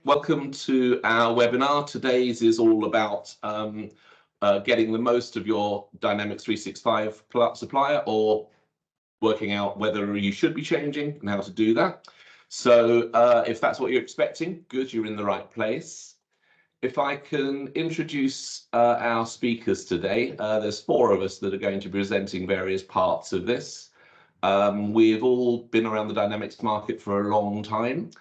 Welcome to our webinar. Today's is all about getting the most of your Dynamics 365 supplier, or working out whether you should be changing and how to do that. So if that's what you're expecting, good, you're in the right place. If I can introduce our speakers today, there's 4 of us that are going to be presenting various parts of this. We've all been around the Dynamics market for a long time.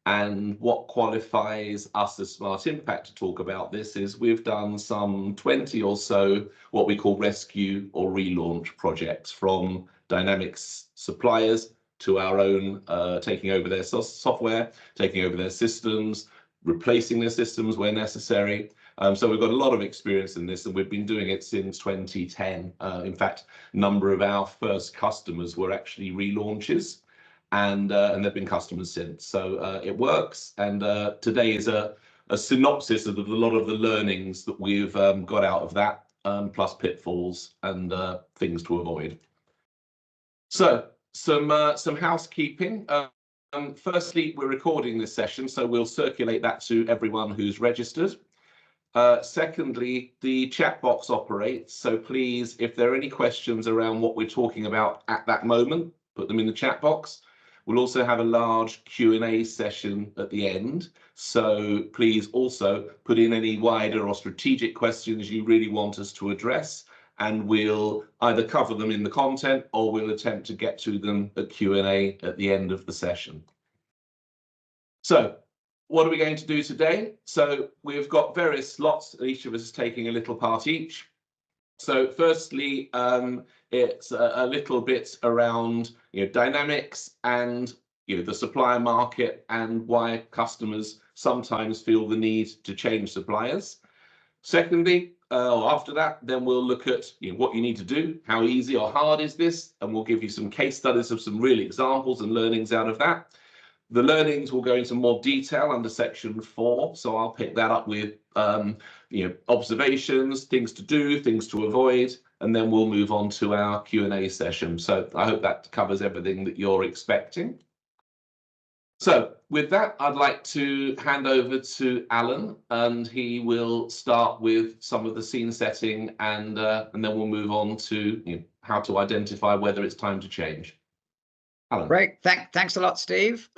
And what qualifies us as Smart Impact to talk about this is we've done some 20 or so what we call rescue or relaunch projects, from Dynamics suppliers to our own taking over their software, taking over their systems, replacing their systems where necessary. So we've got a lot of experience in this, and we've been doing it since 2010. In fact, a number of our first customers were actually relaunches. And they've been customers since. So it works. And today is a synopsis of a lot of the learnings that we've got out of that, plus pitfalls and things to avoid. So some housekeeping. Firstly, we're recording this session, so we'll circulate that to everyone who's registered. Secondly, the chat box operates. So please, if there are any questions around what we're talking about at that moment, put them in the chat box. We'll also have a large Q&A session at the end. So please also put in any wider or strategic questions you really want us to address, and we'll either cover them in the content or we'll attempt to get to them at Q&A at the end of the session. So what are we going to do today? So we've got various slots, each of us is taking a little part each. So firstly, it's a little bit around Dynamics and the supplier market, and why customers sometimes feel the need to change suppliers. Secondly, after that, then we'll look at what you need to do, how easy or hard is this, and we'll give you some case studies of some real examples and learnings out of that. The learnings will go into more detail under section 4, so I'll pick that up with observations, things to do, things to avoid, and then we'll move on to our Q&A session. So I hope that covers everything that you're expecting. So with that, I'd like to hand over to Alan, and he will start with some of the scene setting, and then we'll move on to how to identify whether it's time to change. Alan. Great, thanks a lot, Steve.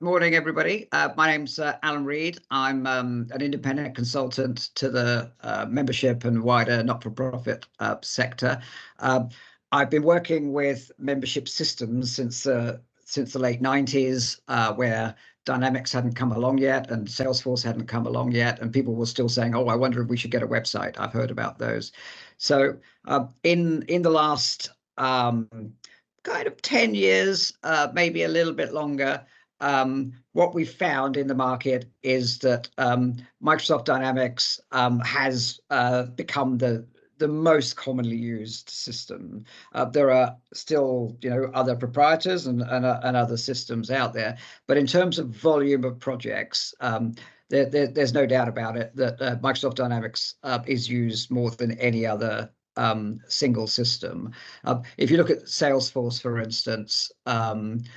Morning, everybody. My name's Alan Reed. I'm an independent consultant to the membership and wider not-for-profit sector. I've been working with membership systems since the late 90s, where Dynamics hadn't come along yet and Salesforce hadn't come along yet, and people were still saying, "Oh, I wonder if we should get a website." I've heard about those. So in the last kind of 10 years, maybe a little bit longer, what we've found in the market is that Microsoft Dynamics has become the most commonly used system. There are still other proprietors and other systems out there, but in terms of volume of projects, there's no doubt about it that Microsoft Dynamics is used more than any other single system. If you look at Salesforce, for instance,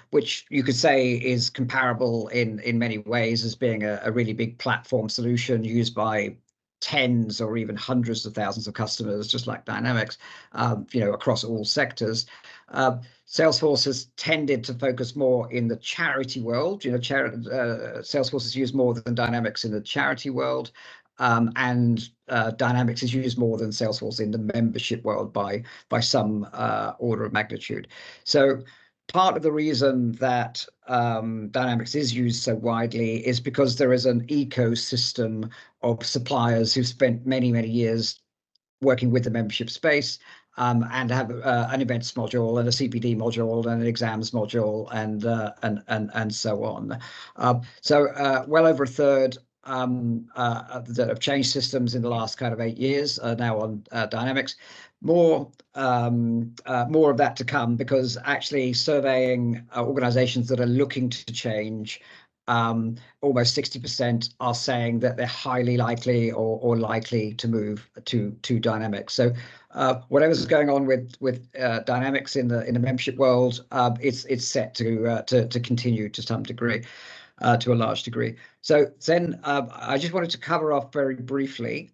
which you could say is comparable in many ways as being a really big platform solution used by tens or even hundreds of thousands of customers, just like Dynamics, across all sectors. Salesforce has tended to focus more in the charity world. Salesforce is used more than Dynamics in the charity world. And Dynamics is used more than Salesforce in the membership world by some order of magnitude. So part of the reason that Dynamics is used so widely is because there is an ecosystem of suppliers who've spent many, many years working with the membership space, and have an events module and a CPD module and an exams module and so on. So well over a third that have changed systems in the last kind of 8 years are now on Dynamics. More of that to come, because actually surveying organizations that are looking to change, almost 60% are saying that they're highly likely or likely to move to Dynamics. So whatever's going on with dynamics in the membership world, it's set to continue to some degree, to a large degree. So then I just wanted to cover off very briefly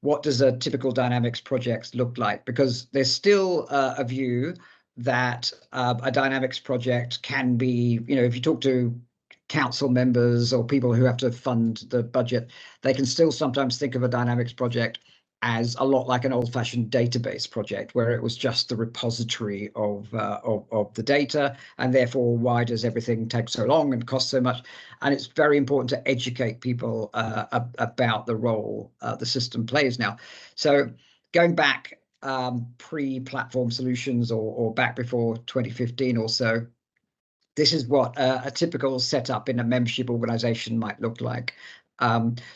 what does a typical Dynamics project look like, because there's still a view that a Dynamics project can be, if you talk to council members or people who have to fund the budget, they can still sometimes think of a Dynamics project as a lot like an old-fashioned database project, where it was just the repository of the data, and therefore why does everything take so long and cost so much? And it's very important to educate people about the role the system plays now. So going back pre-platform solutions or back before 2015 or so, this is what a typical setup in a membership organization might look like.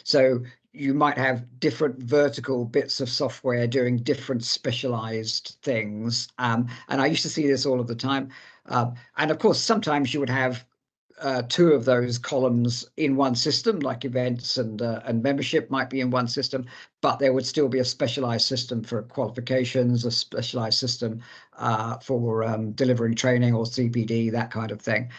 So you might have different vertical bits of software doing different specialized things. And I used to see this all of the time. And of course, sometimes you would have two of those columns in one system, like events and membership might be in one system, but there would still be a specialized system for qualifications, a specialized system for delivering training or CPD, that kind of thing.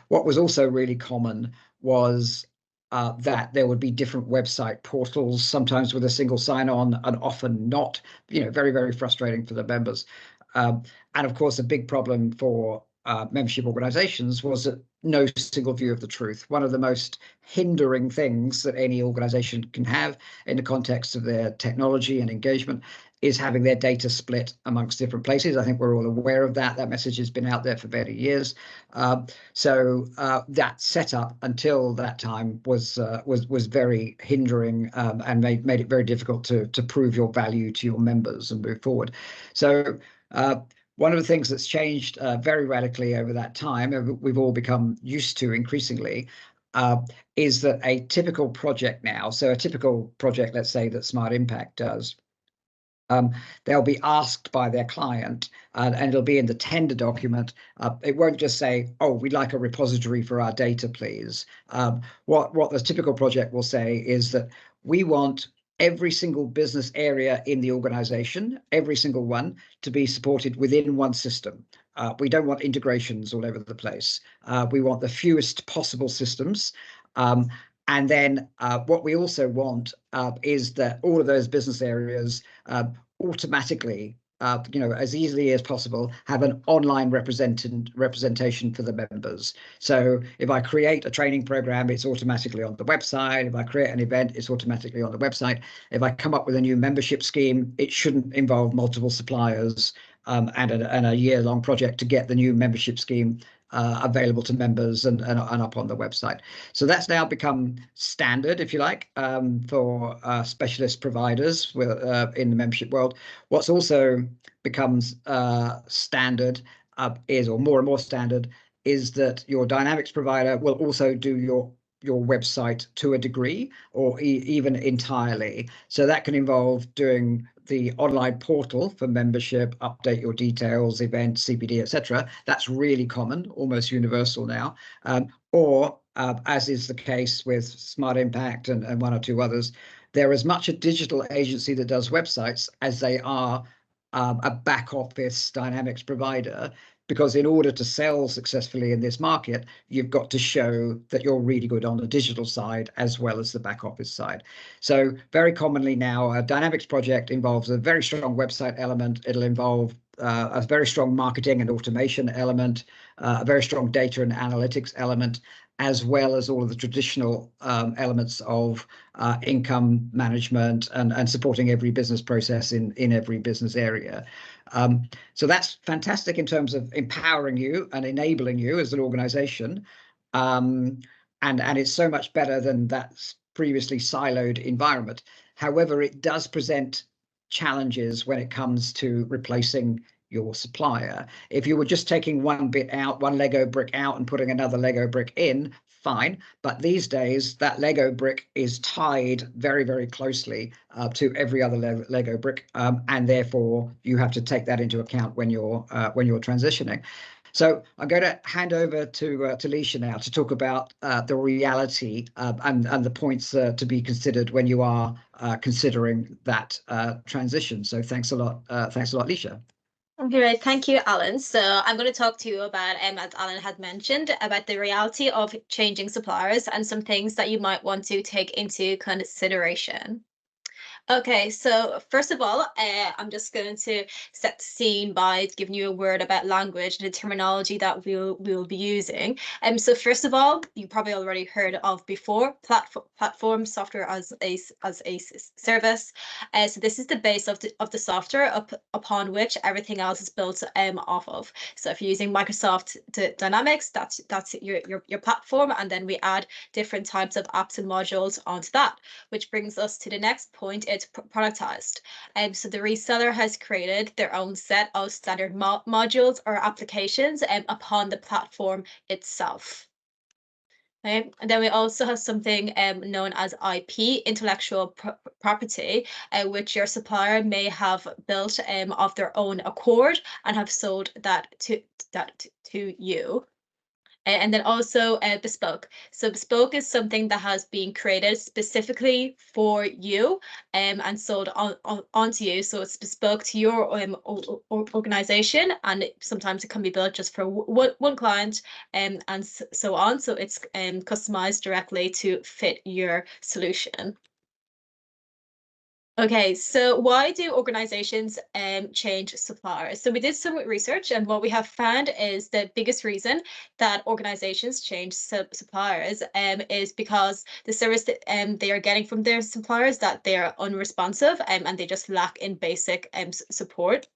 What was also really common was that there would be different website portals, sometimes with a single sign-on and often not, very, very frustrating for the members. And of course, a big problem for membership organizations was that no single view of the truth. One of the most hindering things that any organization can have in the context of their technology and engagement is having their data split amongst different places. I think we're all aware of that. That message has been out there for many years. So that setup until that time was very hindering and made it very difficult to prove your value to your members and move forward. So one of the things that's changed very radically over that time, we've all become used to increasingly, is that a typical project now, so a typical project, let's say, that Smart Impact does, they'll be asked by their client, and it'll be in the tender document. It won't just say, "Oh, we'd like a repository for our data, please." What the typical project will say is that we want every single business area in the organization, every single one, to be supported within one system. We don't want integrations all over the place. We want the fewest possible systems. And then what we also want is that all of those business areas automatically, as easily as possible, have an online representation for the members. So if I create a training program, it's automatically on the website. If I create an event, it's automatically on the website. If I come up with a new membership scheme, it shouldn't involve multiple suppliers and a year-long project to get the new membership scheme available to members and up on the website. So that's now become standard, if you like, for specialist providers in the membership world. What's also becomes standard or more and more standard, is that your Dynamics provider will also do your website to a degree or even entirely. So that can involve doing the online portal for membership, update your details, events, CPD, etc. That's really common, almost universal now. Or as is the case with Smart Impact and one or two others, they're as much a digital agency that does websites as they are a back office Dynamics provider, because in order to sell successfully in this market, you've got to show that you're really good on the digital side as well as the back office side. So very commonly now, a Dynamics project involves a very strong website element. It'll involve a very strong marketing and automation element, a very strong data and analytics element, as well as all of the traditional elements of income management and supporting every business process in every business area. So that's fantastic in terms of empowering you and enabling you as an organization. And it's so much better than that previously siloed environment. However, it does present challenges when it comes to replacing your supplier. If you were just taking one bit out, one Lego brick out and putting another Lego brick in, fine. But these days, that Lego brick is tied very, very closely to every other Lego brick, and therefore you have to take that into account when you're transitioning. So I'm going to hand over to Leisha now to talk about the reality and the points to be considered when you are considering that transition. So thanks a lot, Leisha. Great, thank you, Alan. So I'm going to talk to you about, as Alan had mentioned, about the reality of changing suppliers and some things that you might want to take into consideration. Okay, so first of all, I'm just going to set the scene by giving you a word about language and the terminology that we'll be using. So first of all, you probably already heard of before platform software as a service. So this is the base of the software upon which everything else is built off of. So if you're using Microsoft Dynamics, that's your platform, and then we add different types of apps and modules onto that, which brings us to the next point. It's productized. So the reseller has created their own set of standard modules or applications upon the platform itself. Okay. And then we also have something known as IP, intellectual property, which your supplier may have built of their own accord and have sold that to you. And then also bespoke. So bespoke is something that has been created specifically for you and sold onto you. So it's bespoke to your organization, and sometimes it can be built just for one client and so on. So it's customized directly to fit your solution. Okay, so why do organizations change suppliers? So we did some research, and what we have found is the biggest reason that organizations change suppliers is because the service that they are getting from their suppliers, that they are unresponsive and they just lack in basic support.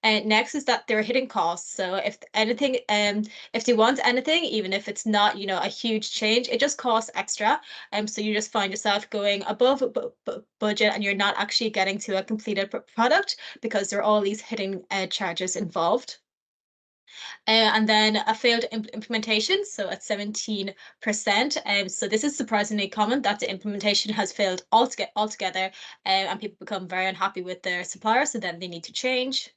And next is that they're hitting costs. So if anything, if they want anything, even if it's not, a huge change, it just costs extra. So you just find yourself going above budget, and you're not actually getting to a completed product because there are all these hidden charges involved. And then a failed implementation, so at 17%. So this is surprisingly common, that the implementation has failed altogether, and people become very unhappy with their supplier, so then they need to change.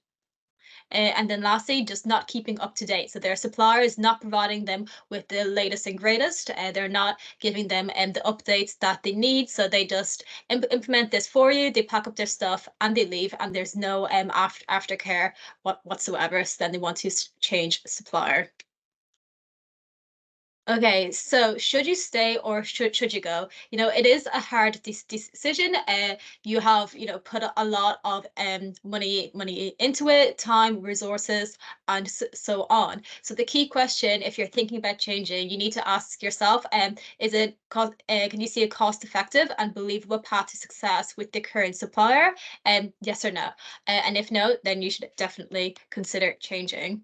And then lastly, just not keeping up to date. So their supplier is not providing them with the latest and greatest. They're not giving them the updates that they need. So they just implement this for you. They pack up their stuff and they leave, and there's no aftercare whatsoever. So then they want to change supplier. Okay, so should you stay or should you go? It is a hard decision. You have put a lot of money into it, time, resources, and so on. So the key question, if you're thinking about changing, you need to ask yourself: is it can you see a cost-effective and believable path to success with the current supplier? Yes or no? And if no, then you should definitely consider changing.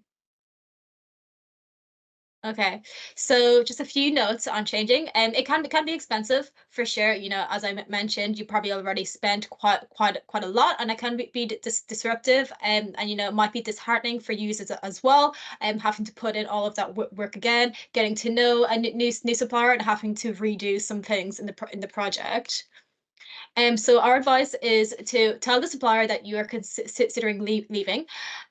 Okay, so just a few notes on changing. It can be expensive for sure. As I mentioned, you probably already spent quite a lot, and it can be disruptive. And it might be disheartening for users as well. Having to put in all of that work again, getting to know a new supplier, and having to redo some things in the project. So our advice is to tell the supplier that you are considering leaving.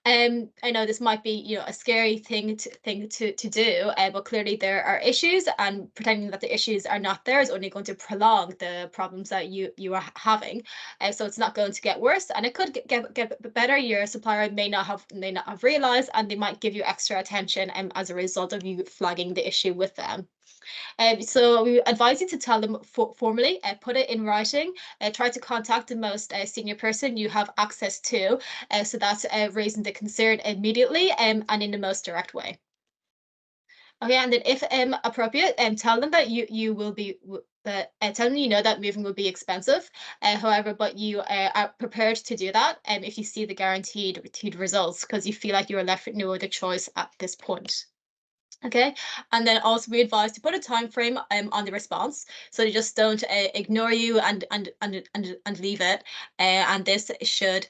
I know this might be, a scary thing to do, but clearly there are issues, and pretending that the issues are not there is only going to prolong the problems that you are having. So it's not going to get worse, and it could get better. Your supplier may not have realized, and they might give you extra attention as a result of you flagging the issue with them. So we advise you to tell them formally, put it in writing, try to contact the most senior person you have access to, so that's raising the concern immediately and in the most direct way. Okay, and then if appropriate, tell them that you will be tell them that moving will be expensive. However, but you are prepared to do that, if you see the guaranteed results, because you feel like you are left with no other choice at this point. Okay, and then also we advise to put a time frame on the response, so they just don't ignore you and leave it. And this should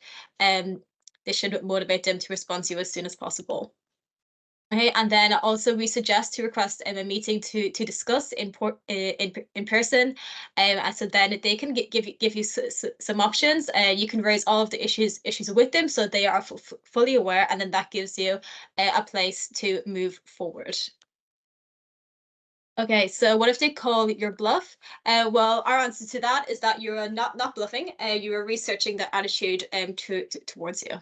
motivate them to respond to you as soon as possible. Okay, and then also we suggest to request a meeting to discuss in person, and so then they can give you some options. You can raise all of the issues with them, so they are fully aware, and then that gives you a place to move forward. Okay, so what if they call your bluff? Well, our answer to that is that you're not bluffing. You are researching their attitude towards you.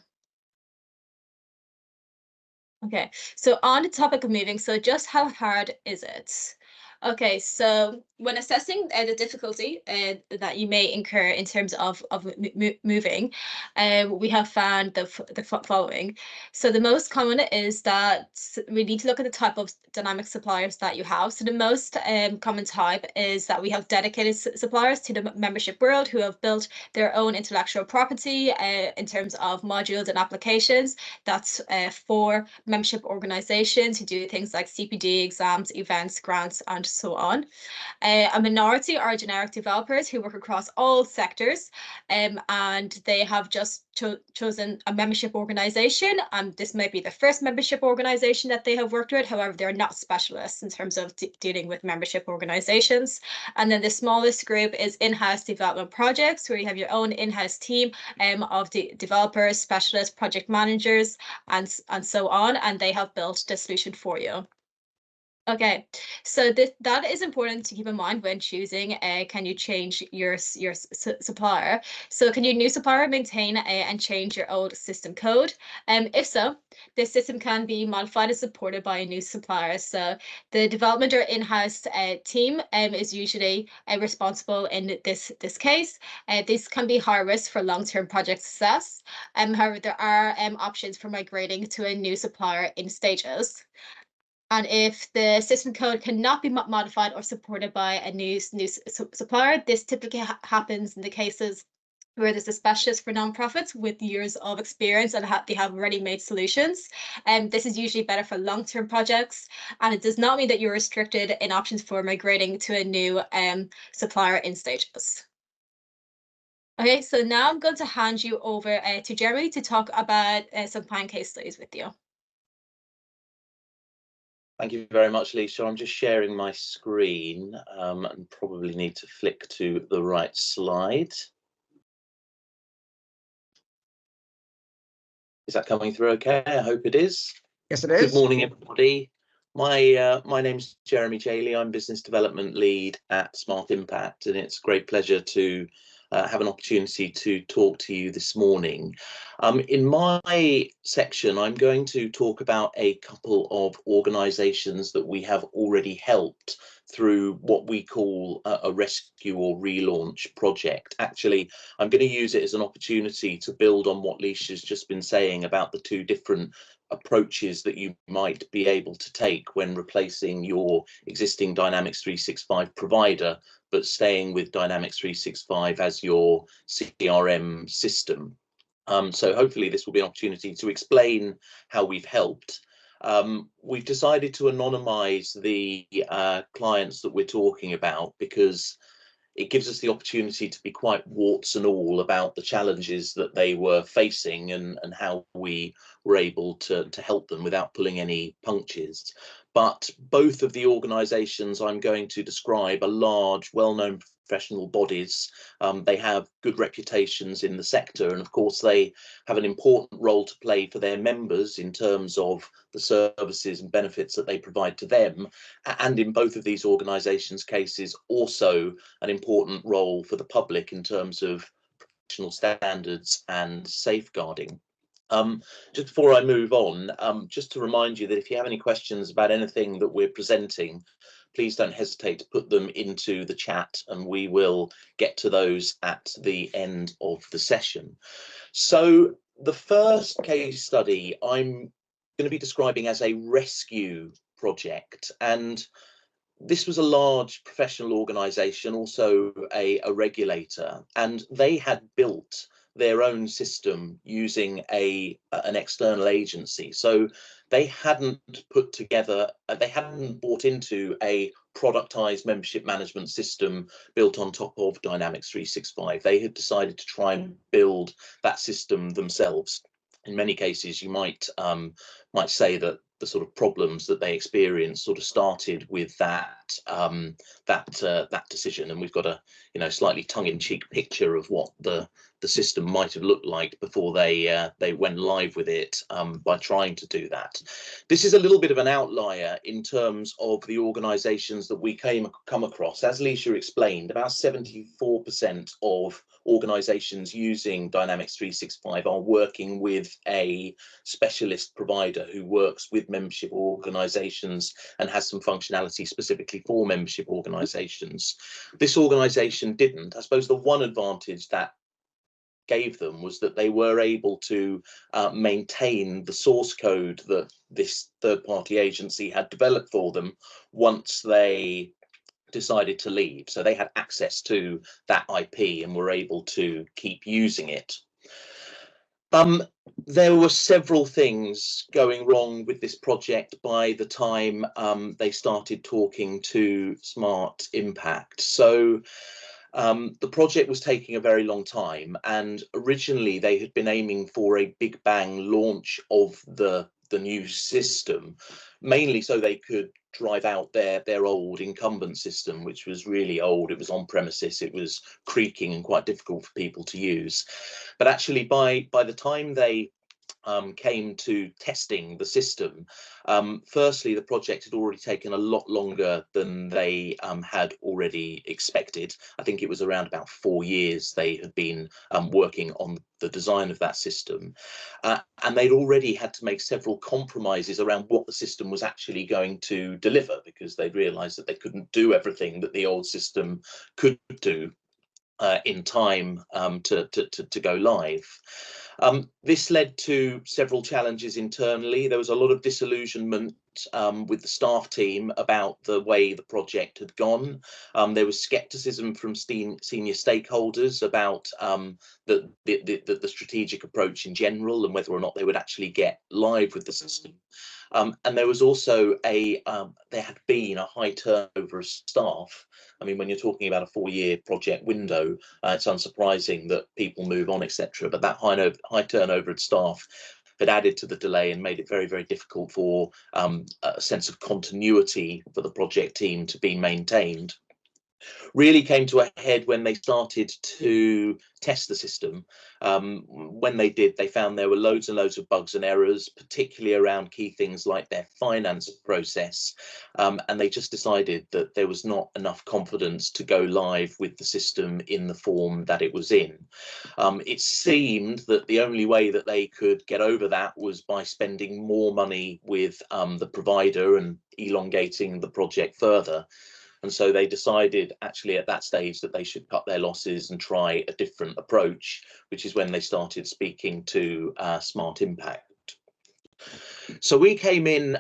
Okay, so on the topic of moving, so just how hard is it? Okay, so when assessing the difficulty that you may incur in terms of moving, we have found the following. So the most common is that we need to look at the type of dynamic suppliers that you have. So the most common type is that we have dedicated suppliers to the membership world who have built their own intellectual property in terms of modules and applications. That's for membership organizations who do things like CPD, exams, events, grants, and so on. A minority are generic developers who work across all sectors, and they have just chosen a membership organization. This might be the first membership organization that they have worked with. However, they're not specialists in terms of dealing with membership organizations. And then the smallest group is in-house development projects, where you have your own in-house team of developers, specialists, project managers, and so on, and they have built the solution for you. Okay, so that is important to keep in mind when choosing can you change your supplier. So can your new supplier maintain and change your old system code? If so, the system can be modified and supported by a new supplier. So the development or in-house team is usually responsible in this case. This can be high risk for long-term project success. However, there are options for migrating to a new supplier in stages. And if the system code cannot be modified or supported by a new supplier, this typically happens in the cases where there's a specialist for nonprofits with years of experience and they have ready-made solutions. And this is usually better for long-term projects. And it does not mean that you're restricted in options for migrating to a new supplier in stages. Okay, so now I'm going to hand you over to Jeremy to talk about some client case studies with you. Thank you very much, Lisa. I'm just sharing my screen and probably need to flick to the right slide. Is that coming through okay? I hope it is. Yes, it is. Good morning, everybody. My name's Jeremy Jaley. I'm Business Development Lead at Smart Impact, and it's a great pleasure to have an opportunity to talk to you this morning. In my section, I'm going to talk about a couple of organisations that we have already helped through what we call a rescue or relaunch project. Actually, I'm going to use it as an opportunity to build on what Leisha's just been saying about the two different approaches that you might be able to take when replacing your existing Dynamics 365 provider, but staying with Dynamics 365 as your CRM system. So hopefully this will be an opportunity to explain how we've helped. We've decided to anonymize the clients that we're talking about because it gives us the opportunity to be quite warts and all about the challenges that they were facing and how we were able to help them without pulling any punches. But both of the organisations I'm going to describe are large, well-known professional bodies. They have good reputations in the sector, and of course they have an important role to play for their members in terms of the services and benefits that they provide to them, and in both of these organisations' cases also an important role for the public in terms of professional standards and safeguarding. Just before I move on, just to remind you that if you have any questions about anything that we're presenting, please don't hesitate to put them into the chat and we will get to those at the end of the session. So the first case study I'm going to be describing as a rescue project, and this was a large professional organisation, also a regulator, and they had built their own system using an external agency. So they hadn't put together, they hadn't bought into a productized membership management system built on top of Dynamics 365. They had decided to try and build that system themselves. In many cases, you might say that the sort of problems that they experienced sort of started with that decision. And we've got a slightly tongue-in-cheek picture of what the system might have looked like before they went live with it, by trying to do that. This is a little bit of an outlier in terms of the organisations that we come across. As Leisha explained, about 74% of organisations using Dynamics 365 are working with a specialist provider who works with membership organisations and has some functionality specifically for membership organisations. This organisation didn't. I suppose the one advantage that gave them was that they were able to maintain the source code that this third-party agency had developed for them once they decided to leave. So they had access to that IP and were able to keep using it. There were several things going wrong with this project by the time they started talking to Smart Impact. So the project was taking a very long time, and originally they had been aiming for a big bang launch of the new system, mainly so they could drive out their old incumbent system, which was really old. It was on premises, it was creaking and quite difficult for people to use. But actually by the time they came to testing the system, firstly, the project had already taken a lot longer than they had already expected. I think it was around about 4 years they had been working on the design of that system. And they'd already had to make several compromises around what the system was actually going to deliver, because they'd realised that they couldn't do everything that the old system could do in time to go live. This led to several challenges internally. There was a lot of disillusionment with the staff team about the way the project had gone. There was scepticism from senior stakeholders about the strategic approach in general and whether or not they would actually get live with the system. And there was also there had been a high turnover of staff. I mean, when you're talking about a 4-year project window, it's unsurprising that people move on, etc. But that high turnover of staff had added to the delay and made it very, very difficult for a sense of continuity for the project team to be maintained. Really came to a head when they started to test the system. When they did, they found there were loads and loads of bugs and errors, particularly around key things like their finance process. And they just decided that there was not enough confidence to go live with the system in the form that it was in. It seemed that the only way that they could get over that was by spending more money with the provider and elongating the project further. And so they decided actually at that stage that they should cut their losses and try a different approach, which is when they started speaking to Smart Impact. So we came in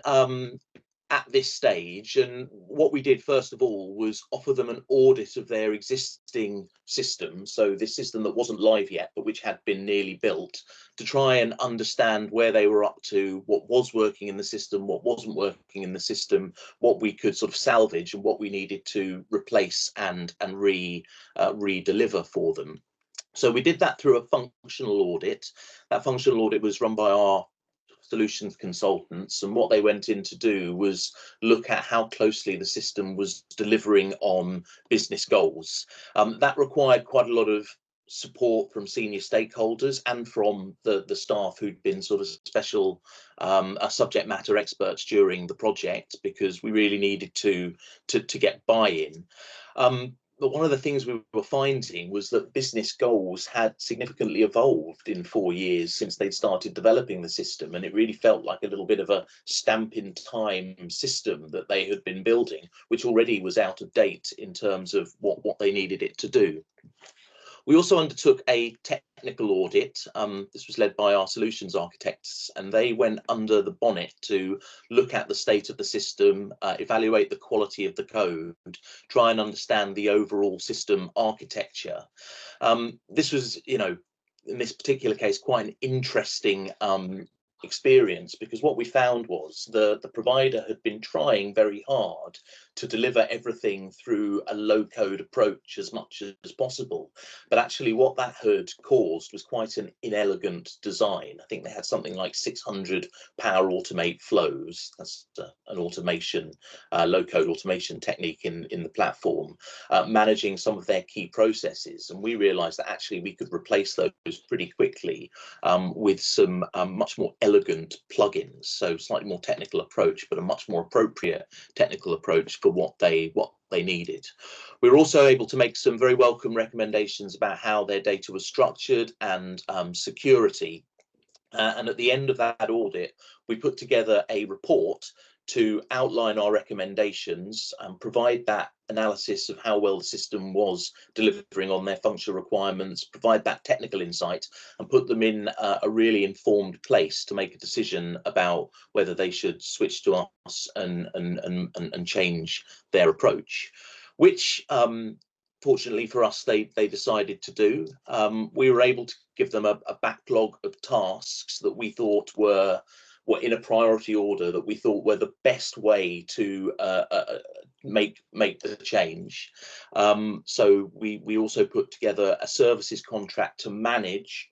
at this stage, and what we did first of all was offer them an audit of their existing system, so this system that wasn't live yet but which had been nearly built, to try and understand where they were up to, what was working in the system, what wasn't working in the system, what we could sort of salvage and what we needed to replace and re-deliver for them. So we did that through a functional audit. That functional audit was run by our solutions consultants, and what they went in to do was look at how closely the system was delivering on business goals. That required quite a lot of support from senior stakeholders and from the staff who'd been sort of special subject matter experts during the project, because we really needed to get buy-in. But one of the things we were finding was that business goals had significantly evolved in 4 years since they'd started developing the system, and it really felt like a little bit of a stamp in time system that they had been building, which already was out of date in terms of what they needed it to do. We also undertook a technical audit. This was led by our solutions architects, and they went under the bonnet to look at the state of the system, evaluate the quality of the code, try and understand the overall system architecture. This was, in this particular case, quite an interesting experience, because what we found was the provider had been trying very hard to deliver everything through a low-code approach as much as possible, but actually what that had caused was quite an inelegant design. I think they had something like 600 power automate flows. That's an automation, low-code automation technique in the platform, managing some of their key processes, and we realized that actually we could replace those pretty quickly with some much more elegant plugins, so slightly more technical approach, but a much more appropriate technical approach for what they needed. We were also able to make some very welcome recommendations about how their data was structured and security. And at the end of that audit, we put together a report to outline our recommendations and provide that analysis of how well the system was delivering on their functional requirements, provide that technical insight, and put them in a really informed place to make a decision about whether they should switch to us and change their approach, which fortunately for us, they decided to do. We were able to give them a backlog of tasks that we thought were in a priority order, that we thought were the best way to make the change. So we also put together a services contract to manage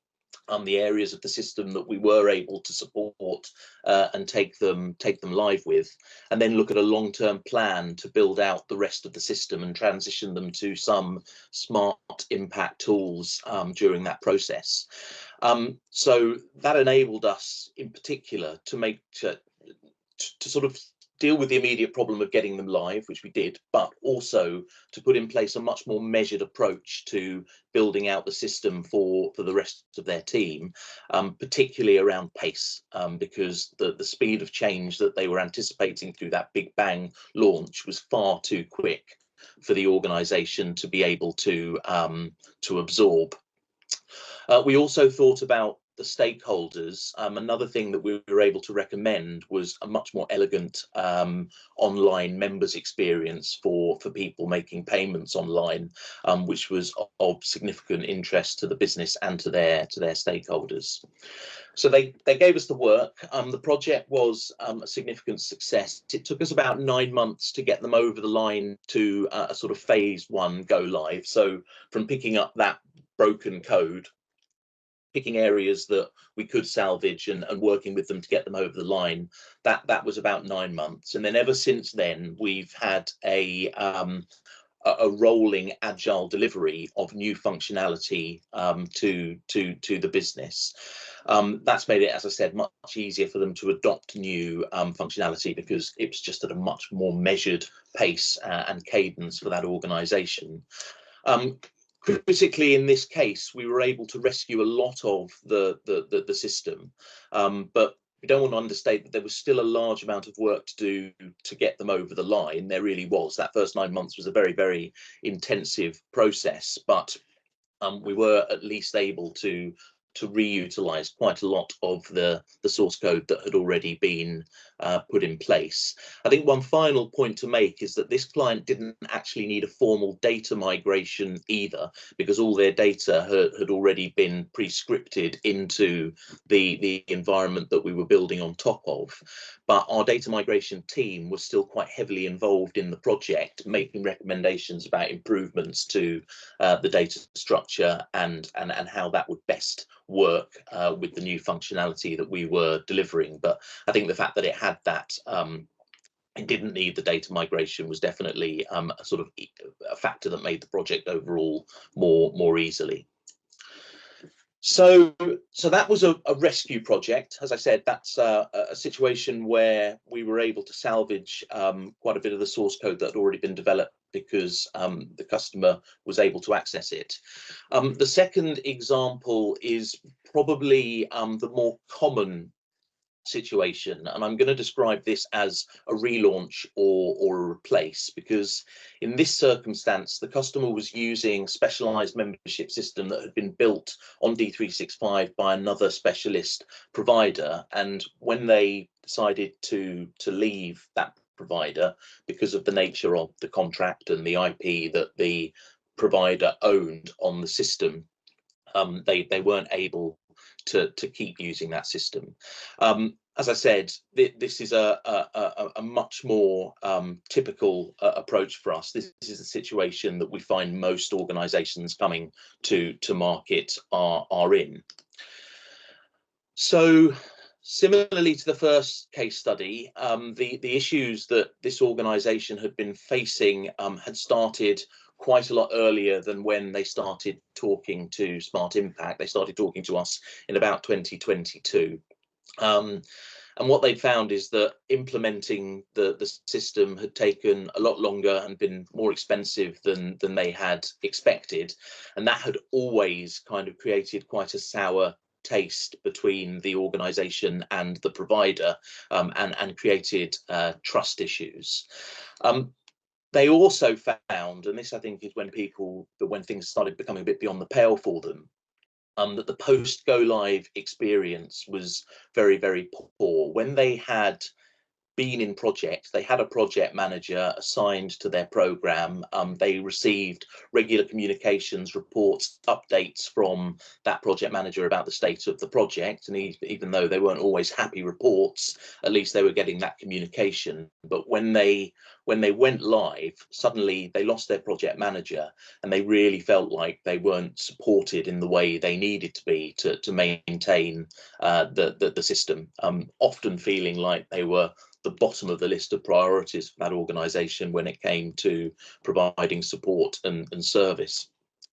the areas of the system that we were able to support and take them live with, and then look at a long-term plan to build out the rest of the system and transition them to some smart impact tools during that process. So that enabled us in particular to sort of deal with the immediate problem of getting them live, which we did, but also to put in place a much more measured approach to building out the system for the rest of their team, particularly around pace, because the speed of change that they were anticipating through that big bang launch was far too quick for the organization to be able to absorb. We also thought about the stakeholders. Another thing that we were able to recommend was a much more elegant online members experience for people making payments online, which was of significant interest to the business and to their stakeholders. So they gave us the work. The project was a significant success. It took us about 9 months to get them over the line to a sort of phase 1 go live. So from picking up that broken code, picking areas that we could salvage and working with them to get them over the line, that was about 9 months. And then ever since then, we've had a rolling agile delivery of new functionality to the business. That's made it, as I said, much easier for them to adopt new functionality, because it's just at a much more measured pace and cadence for that organization. Critically, in this case, we were able to rescue a lot of the system, but we don't want to understate that there was still a large amount of work to do to get them over the line. There really was. That first 9 months was a very, very intensive process, but we were at least able to reutilize quite a lot of the source code that had already been put in place. I think one final point to make is that this client didn't actually need a formal data migration either, because all their data had already been pre-scripted into the environment that we were building on top of. But our data migration team was still quite heavily involved in the project, making recommendations about improvements to the data structure and how that would best work with the new functionality that we were delivering. But I think the fact that it had that, it didn't need the data migration, was definitely a sort of a factor that made the project overall more easily. So that was a rescue project. As I said, that's a situation where we were able to salvage quite a bit of the source code that had already been developed, because the customer was able to access it. The second example is probably the more common situation, and I'm going to describe this as a relaunch or a replace, because in this circumstance the customer was using specialized membership system that had been built on D365 by another specialist provider, and when they decided to leave that provider because of the nature of the contract and the IP that the provider owned on the system, they weren't able to keep using that system. As I said, this is a much more typical approach for us. This is a situation that we find most organisations coming to market are in. So similarly to the first case study, the issues that this organisation had been facing had started quite a lot earlier than when they started talking to Smart Impact. They started talking to us in about 2022. And what they'd found is that implementing the system had taken a lot longer and been more expensive than they had expected. And that had always kind of created quite a sour taste between the organisation and the provider, and created trust issues. They also found, and this I think is when things started becoming a bit beyond the pale for them, that the post go live experience was very, very poor. When they had been in project, they had a project manager assigned to their program. They received regular communications, reports, updates from that project manager about the state of the project. And even though they weren't always happy reports, at least they were getting that communication. But when they went live, suddenly they lost their project manager, and they really felt like they weren't supported in the way they needed to be to maintain the system, often feeling like they were the bottom of the list of priorities for that organisation when it came to providing support and service.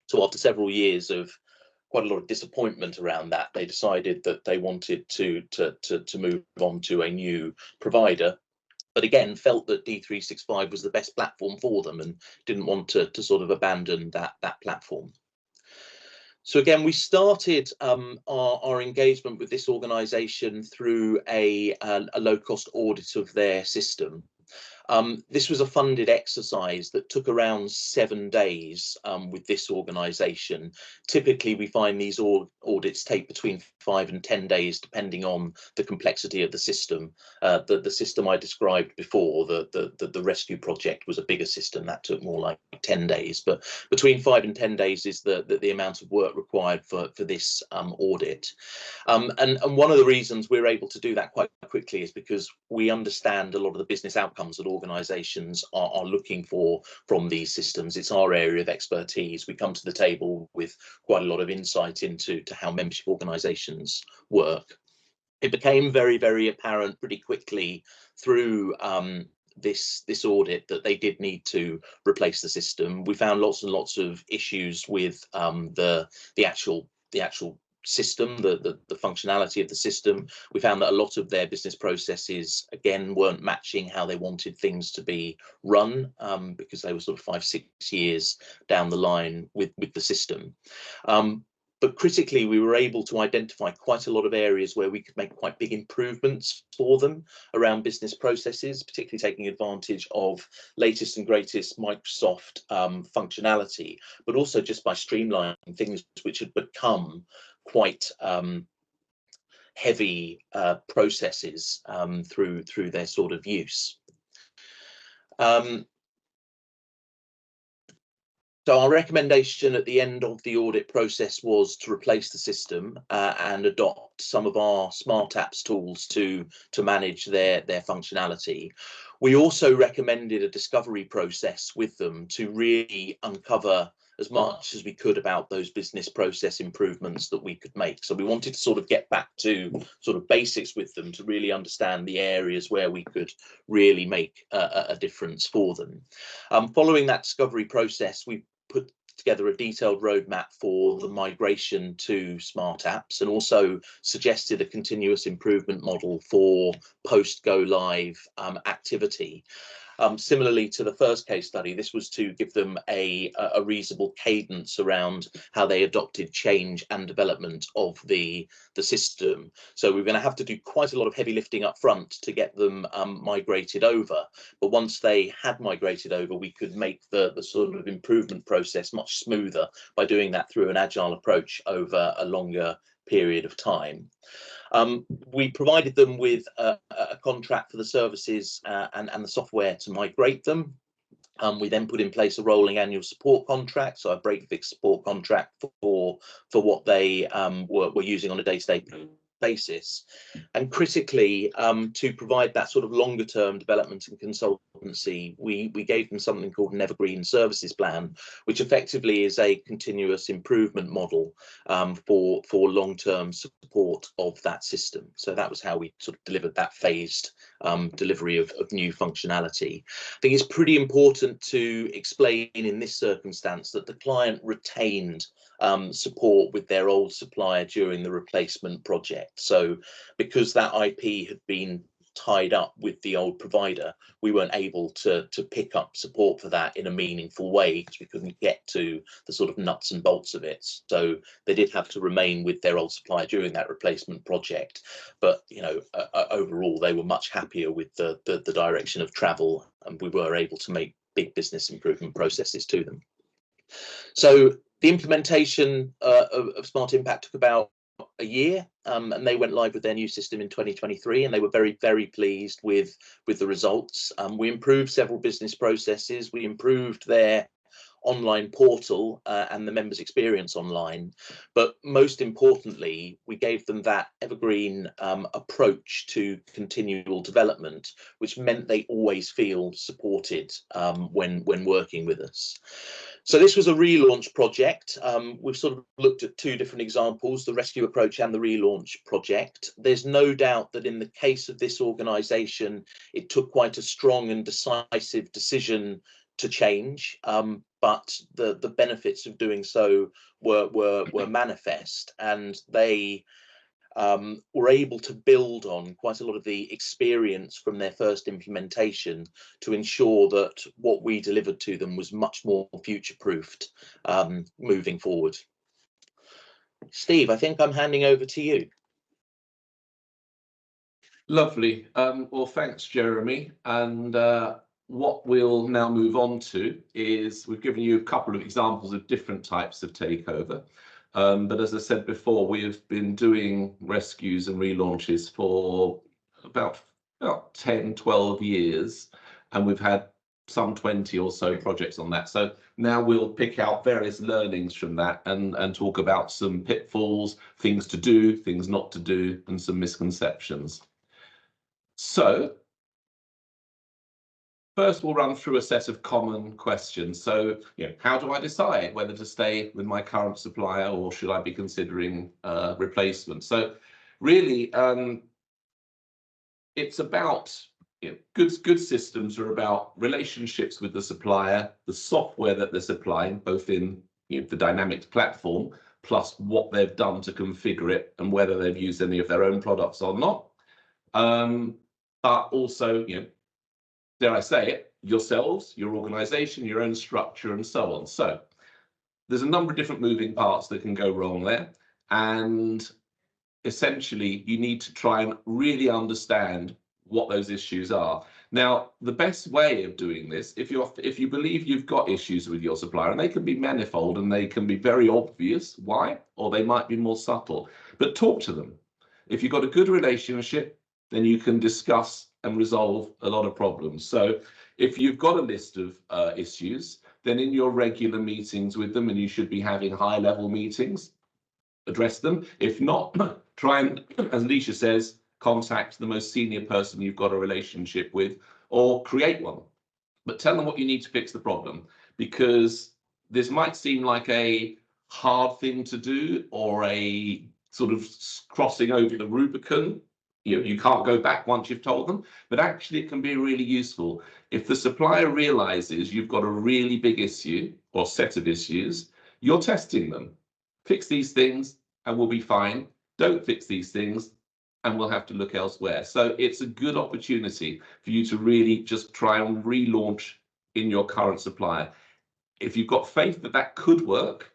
So after several years of quite a lot of disappointment around that, they decided that they wanted to move on to a new provider, but again felt that D365 was the best platform for them and didn't want to sort of abandon that platform. So again, we started our engagement with this organisation through a low-cost audit of their system. This was a funded exercise that took around 7 days with this organisation. Typically, we find these audits take between 5 and 10 days, depending on the complexity of the system. The system I described before, the rescue project, was a bigger system that took more like 10 days. But between 5 and 10 days is the amount of work required for this audit. And one of the reasons we're able to do that quite quickly is because we understand a lot of the business outcomes that organisations are looking for from these systems. It's our area of expertise. We come to the table with quite a lot of insight into how membership organisations work. It became very, very apparent pretty quickly through this audit that they did need to replace the system. We found lots and lots of issues with the actual system, the functionality of the system. We found that a lot of their business processes again weren't matching how they wanted things to be run, because they were sort of 5-6 years down the line with the system. But critically, we were able to identify quite a lot of areas where we could make quite big improvements for them around business processes, particularly taking advantage of latest and greatest Microsoft functionality, but also just by streamlining things which had become quite heavy processes through their sort of use. So our recommendation at the end of the audit process was to replace the system and adopt some of our Smart Apps tools to manage their functionality. We also recommended a discovery process with them to really uncover as much as we could about those business process improvements that we could make. So we wanted to sort of get back to sort of basics with them to really understand the areas where we could really make a difference for them. Following that discovery process, we put together a detailed roadmap for the migration to Smart Apps, and also suggested a continuous improvement model for post go live activity. Similarly to the first case study, this was to give them a reasonable cadence around how they adopted change and development of the system. So we're going to have to do quite a lot of heavy lifting up front to get them migrated over. But once they had migrated over, we could make the sort of improvement process much smoother by doing that through an agile approach over a longer period of time. We provided them with a contract for the services and the software to migrate them. We then put in place a rolling annual support contract, so a break-fix support contract for what they were using on a day-to-day basis. And critically, to provide that sort of longer term development and consultancy, we gave them something called an evergreen services plan, which effectively is a continuous improvement model for long-term support of that system. So that was how we sort of delivered that phased delivery of new functionality. I think it's pretty important to explain in this circumstance that the client retained support with their old supplier during the replacement project. So because that IP had been tied up with the old provider, we weren't able to pick up support for that in a meaningful way because we couldn't get to the sort of nuts and bolts of it. So they did have to remain with their old supplier during that replacement project. But you know, overall, they were much happier with the direction of travel, and we were able to make big business improvement processes to them. So the implementation of Smart Impact took about a year, and they went live with their new system in 2023, and they were very, very pleased with the results. We improved several business processes. We improved their online portal and the members' experience online, but most importantly, we gave them that evergreen approach to continual development, which meant they always feel supported when working with us. So this was a relaunch project. We've sort of looked at two different examples, the rescue approach and the relaunch project. There's no doubt that in the case of this organisation, it took quite a strong and decisive decision to change, but the benefits of doing so were manifest, and they were able to build on quite a lot of the experience from their first implementation to ensure that what we delivered to them was much more future-proofed moving forward. Steve, I think I'm handing over to you. Lovely. Well, thanks, Jeremy. And what we'll now move on to is we've given you a couple of examples of different types of takeover. But as I said before, we've been doing rescues and relaunches for about 10, 12 years, and we've had some 20 or so projects on that. So now we'll pick out various learnings from that and talk about some pitfalls, things to do, things not to do, and some misconceptions. So first, we'll run through a set of common questions. So, how do I decide whether to stay with my current supplier or should I be considering replacement? So, really, it's about good systems are about relationships with the supplier, the software that they're supplying, both in the Dynamics platform, plus what they've done to configure it and whether they've used any of their own products or not. But also, dare I say it, yourselves, your organization, your own structure, and so on. So there's a number of different moving parts that can go wrong there. And essentially, you need to try and really understand what those issues are. Now, the best way of doing this, if you believe you've got issues with your supplier, and they can be manifold and they can be very obvious why, or they might be more subtle, but talk to them. If you've got a good relationship, then you can discuss and resolve a lot of problems. So if you've got a list of issues, then in your regular meetings with them, and you should be having high-level meetings, address them. If not, try and, as Alicia says, contact the most senior person you've got a relationship with, or create one. But tell them what you need to fix the problem, because this might seem like a hard thing to do or a sort of crossing over the Rubicon. You can't go back once you've told them, but actually it can be really useful. If the supplier realizes you've got a really big issue or set of issues, you're testing them. Fix these things and we'll be fine. Don't fix these things and we'll have to look elsewhere. So it's a good opportunity for you to really just try and relaunch in your current supplier. If you've got faith that that could work,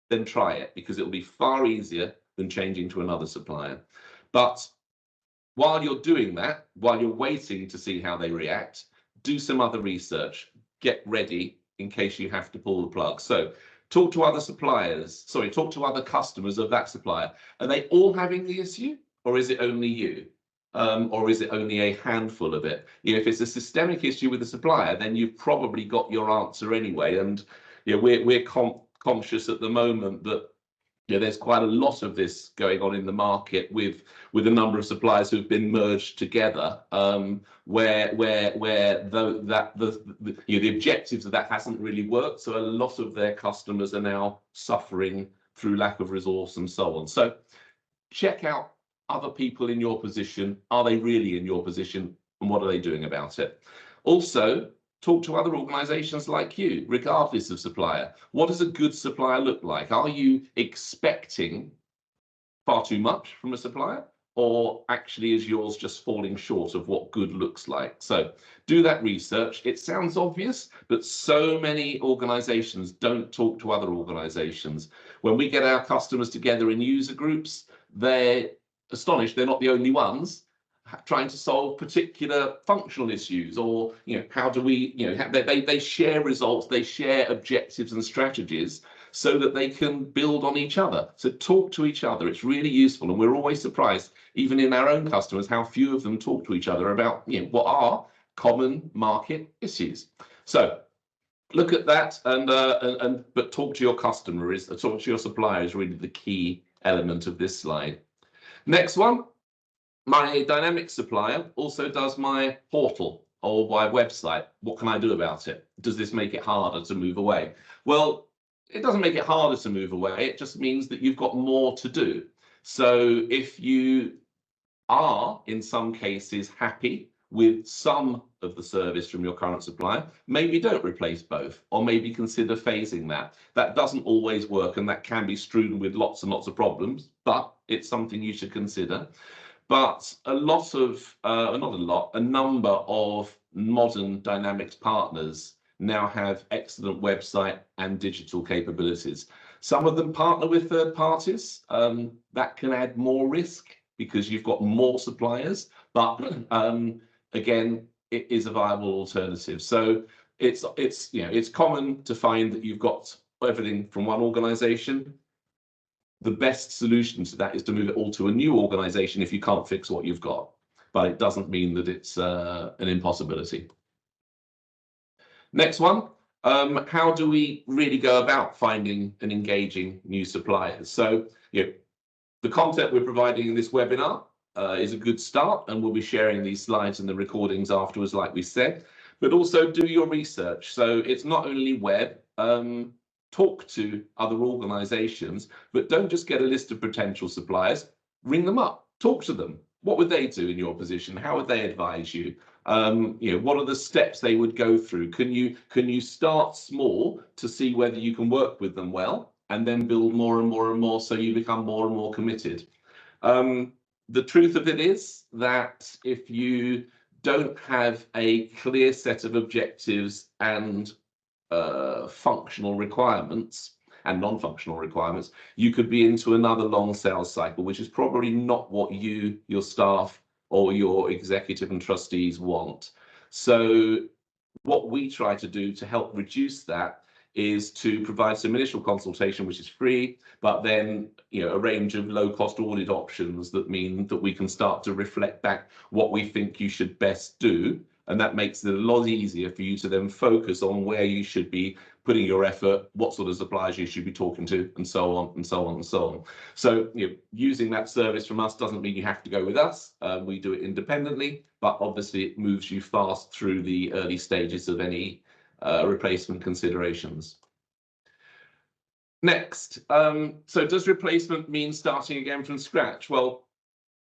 then try it, because it'll be far easier than changing to another supplier. But while you're doing that, while you're waiting to see how they react, do some other research. Get ready in case you have to pull the plug. So talk to other talk to other customers of that supplier. Are they all having the issue, or is it only you? or is it only a handful of it? If it's a systemic issue with the supplier, then you've probably got your answer anyway. And we're conscious at the moment that there's quite a lot of this going on in the market with a number of suppliers who've been merged together, where the objectives of that hasn't really worked. So a lot of their customers are now suffering through lack of resource and so on. So check out other people in your position. Are they really in your position, and what are they doing about it? Also, talk to other organizations like you, regardless of supplier. What does a good supplier look like? Are you expecting far too much from a supplier, or actually is yours just falling short of what good looks like? So do that research. It sounds obvious, but so many organizations don't talk to other organizations. When we get our customers together in user groups, they're astonished they're not the only ones trying to solve particular functional issues, or how do we they share results, they share objectives and strategies so that they can build on each other. So talk to each other. It's really useful, and we're always surprised, even in our own customers, how few of them talk to each other about what are common market issues. So look at that, but talk to your customer, talk to your supplier is really the key element of this slide. Next one. My dynamic supplier also does my portal or my website. What can I do about it? Does this make it harder to move away? Well, it doesn't make it harder to move away. It just means that you've got more to do. So if you are, in some cases, happy with some of the service from your current supplier, maybe don't replace both, or maybe consider phasing that. That doesn't always work, and that can be strewn with lots and lots of problems, but it's something you should consider. But a number of modern Dynamics partners now have excellent website and digital capabilities. Some of them partner with third parties. That can add more risk because you've got more suppliers, but again, it is a viable alternative. So it's common to find that you've got everything from one organization. The best solution to that is to move it all to a new organization if you can't fix what you've got, but it doesn't mean that it's an impossibility. Next one, how do we really go about finding and engaging new suppliers? So the content we're providing in this webinar is a good start, and we'll be sharing these slides and the recordings afterwards, like we said, but also do your research. So it's not only web, talk to other organizations, but don't just get a list of potential suppliers, ring them up, talk to them. What would they do in your position? How would they advise you? What are the steps they would go through? Can you start small to see whether you can work with them well, and then build more and more and more so you become more and more committed? The truth of it is that if you don't have a clear set of objectives and functional requirements and non-functional requirements, you could be into another long sales cycle, which is probably not what you, your staff, or your executive and trustees want. So what we try to do to help reduce that is to provide some initial consultation, which is free, but then a range of low-cost audit options that mean that we can start to reflect back what we think you should best do. And that makes it a lot easier for you to then focus on where you should be putting your effort, what sort of suppliers you should be talking to, and so on and so on and so on. So using that service from us doesn't mean you have to go with us. We do it independently, but obviously it moves you fast through the early stages of any replacement considerations. Next, so does replacement mean starting again from scratch? Well,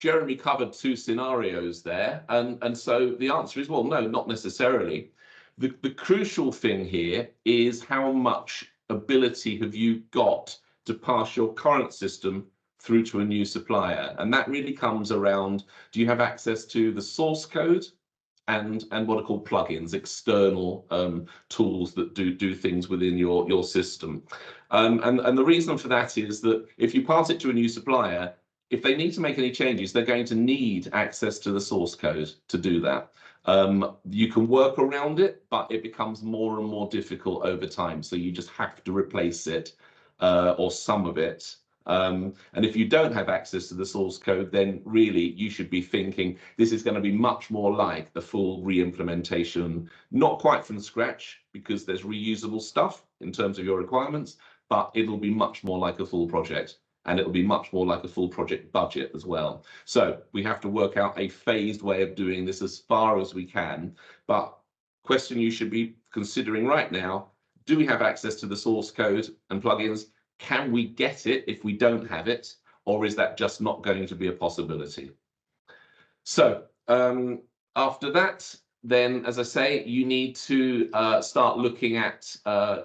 Jeremy covered two scenarios there, and so the answer is, well, no, not necessarily. The crucial thing here is how much ability have you got to pass your current system through to a new supplier, and that really comes around, do you have access to the source code and what are called plugins, external tools that do things within your system? And the reason for that is that if you pass it to a new supplier, if they need to make any changes, they're going to need access to the source code to do that. You can work around it, but it becomes more and more difficult over time. So you just have to replace it or some of it And if you don't have access to the source code, then really you should be thinking this is going to be much more like the full re-implementation, not quite from scratch, because there's reusable stuff in terms of your requirements, but it'll be much more like a full project, and it'll be much more like a full project budget as well. So we have to work out a phased way of doing this as far as we can. But question you should be considering right now, do we have access to the source code and plugins? Can we get it if we don't have it, or is that just not going to be a possibility? So after that, then, as I say, you need to start looking at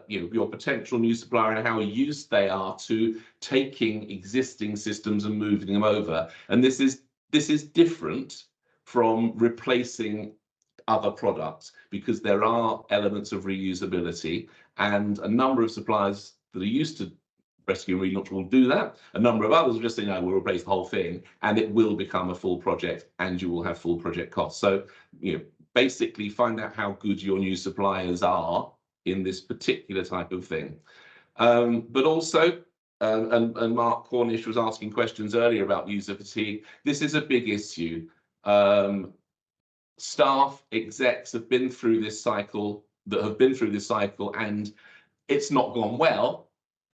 your potential new supplier and how used they are to taking existing systems and moving them over. And this is different from replacing other products, because there are elements of reusability, and a number of suppliers that are used to rescue and relaunch will do that. A number of others will just say, no, we'll replace the whole thing, and it will become a full project, and you will have full project costs. So, basically find out how good your new suppliers are in this particular type of thing. But also, and Mark Cornish was asking questions earlier about user fatigue. This is a big issue. Staff, execs have been through this cycle, and it's not gone well,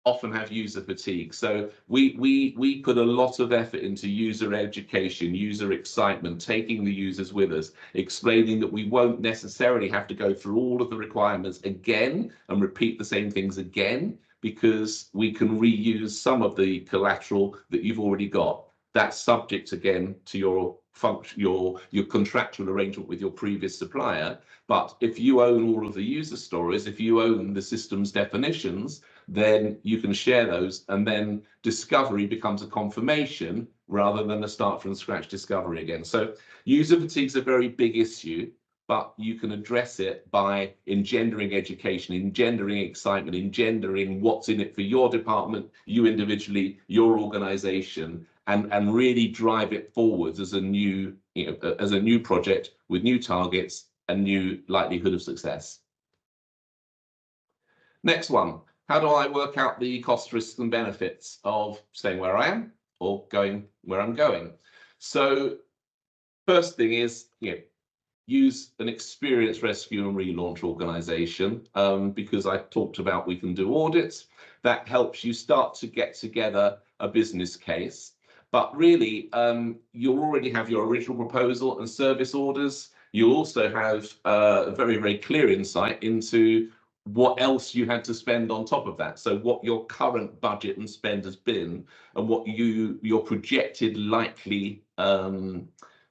often have user fatigue. So we put a lot of effort into user education, user excitement, taking the users with us, explaining that we won't necessarily have to go through all of the requirements again and repeat the same things again, because we can reuse some of the collateral that you've already got. That's subject again to your function, your contractual arrangement with your previous supplier. But if you own all of the user stories, if you own the system's definitions, then you can share those, and then discovery becomes a confirmation rather than a start from scratch discovery again. So user fatigue is a very big issue, but you can address it by engendering education, engendering excitement, engendering what's in it for your department, you individually, your organization, and really drive it forwards as a new, as a new project with new targets and new likelihood of success. Next one, how do I work out the cost, risks and benefits of staying where I am or going where I'm going? So first thing is, use an experienced rescue and relaunch organization, because I talked about we can do audits. That helps you start to get together a business case. But really, you'll already have your original proposal and service orders. You'll also have a very, very clear insight into what else you had to spend on top of that. So what your current budget and spend has been, and what your projected likely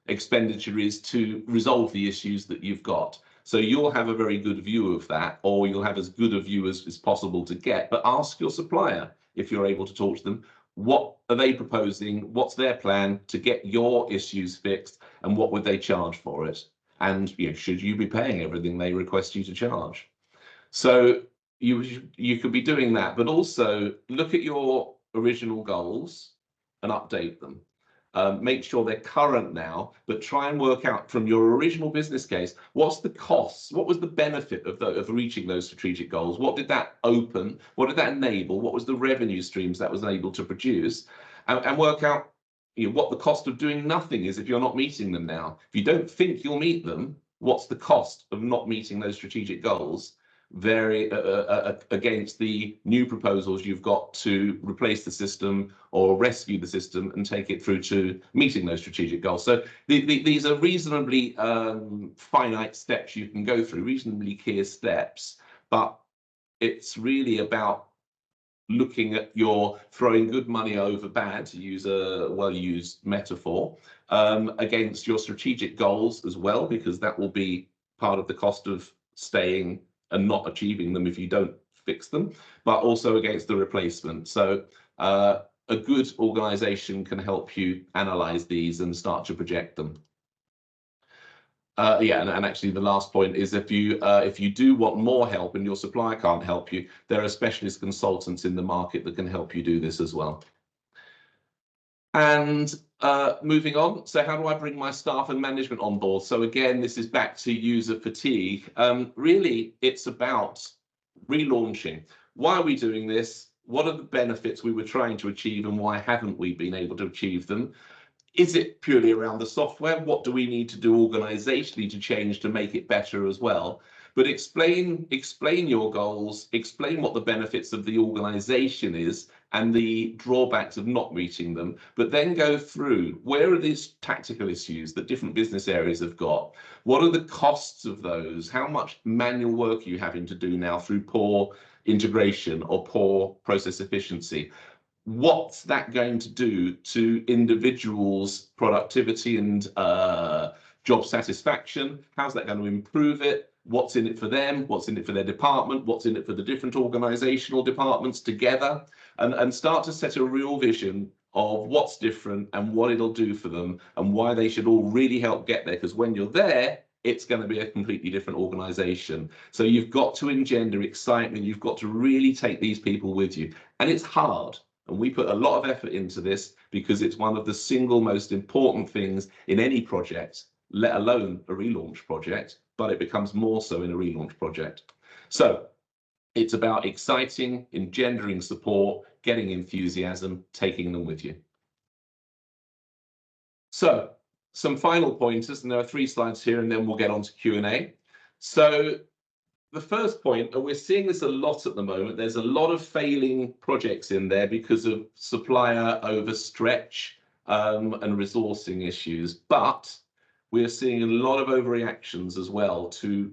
expenditure is to resolve the issues that you've got. So you'll have a very good view of that, or you'll have as good a view as is possible to get. But ask your supplier, if you're able to talk to them, what are they proposing? What's their plan to get your issues fixed, and what would they charge for it? And should you be paying everything they request you to charge? So you could be doing that, but also look at your original goals and update them. Make sure they're current now, but try and work out from your original business case, what's the costs? What was the benefit of reaching those strategic goals? What did that open? What did that enable? What was the revenue streams that was able to produce? And work out what the cost of doing nothing is if you're not meeting them now. If you don't think you'll meet them, what's the cost of not meeting those strategic goals? Vary against the new proposals you've got to replace the system or rescue the system and take it through to meeting those strategic goals. So these are reasonably finite steps you can go through, reasonably clear steps, but it's really about looking at your throwing good money over bad, to use a well-used metaphor, against your strategic goals as well, because that will be part of the cost of staying and not achieving them if you don't fix them, but also against the replacement. So a good organization can help you analyze these and start to project them. And actually the last point is, if you do want more help and your supplier can't help you, there are specialist consultants in the market that can help you do this as well. And moving on, so how do I bring my staff and management on board? So again, this is back to user fatigue. Really, it's about relaunching. Why are we doing this? What are the benefits we were trying to achieve and why haven't we been able to achieve them? Is it purely around the software? What do we need to do organizationally to change to make it better as well? But explain your goals, explain what the benefits of the organization is and the drawbacks of not meeting them, but then go through where are these tactical issues that different business areas have got? What are the costs of those? How much manual work are you having to do now through poor integration or poor process efficiency? What's that going to do to individuals' productivity and job satisfaction? How's that going to improve it? What's in it for them? What's in it for their department? What's in it for the different organizational departments together? And start to set a real vision of what's different and what it'll do for them and why they should all really help get there. Because when you're there, it's going to be a completely different organization. So you've got to engender excitement. You've got to really take these people with you. And it's hard. And we put a lot of effort into this because it's one of the single most important things in any project, let alone a relaunch project, but it becomes more so in a relaunch project. So it's about exciting, engendering support, getting enthusiasm, taking them with you. So some final pointers, and there are 3 slides here, and then we'll get on to Q&A. So the first point, and we're seeing this a lot at the moment, there's a lot of failing projects in there because of supplier overstretch and resourcing issues, but we're seeing a lot of overreactions as well to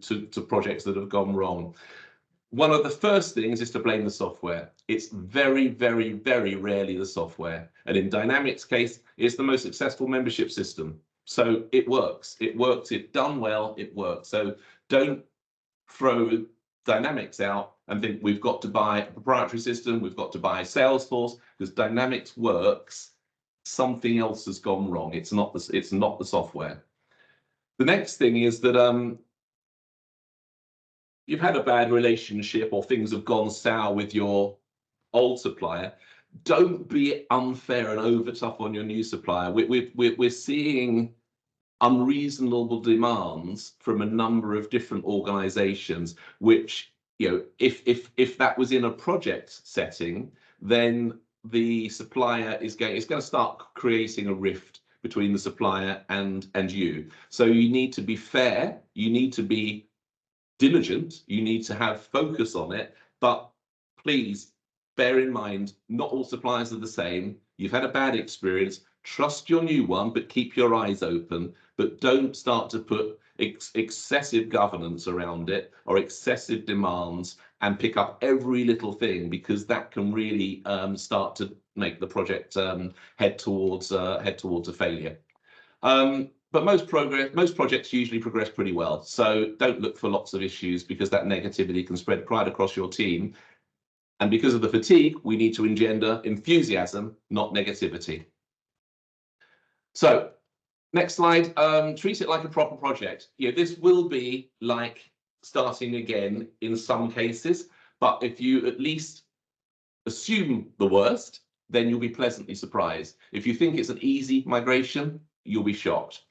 projects that have gone wrong. One of the first things is to blame the software. It's very, very, very rarely the software. And in Dynamics' case, it's the most successful membership system. So it works, it's done well, it works. So don't throw Dynamics out and think we've got to buy a proprietary system, we've got to buy Salesforce, because Dynamics works. Something else has gone wrong. It's not the software. The next thing is that you've had a bad relationship or things have gone sour with your old supplier. Don't be unfair and over tough on your new supplier. We're seeing unreasonable demands from a number of different organizations, which, you know, if that was in a project setting, then the supplier is going to start creating a rift between the supplier and you. So you need to be fair, you need to be diligent, you need to have focus on it, but please bear in mind, not all suppliers are the same. You've had a bad experience, trust your new one, but keep your eyes open, but don't start to put excessive governance around it or excessive demands and pick up every little thing, because that can really start to make the project head towards a failure. But most projects usually progress pretty well. So don't look for lots of issues, because that negativity can spread right across your team. And because of the fatigue, we need to engender enthusiasm, not negativity. So next slide, treat it like a proper project. Yeah, this will be like starting again in some cases, but if you at least assume the worst, then you'll be pleasantly surprised. If you think it's an easy migration, you'll be shocked.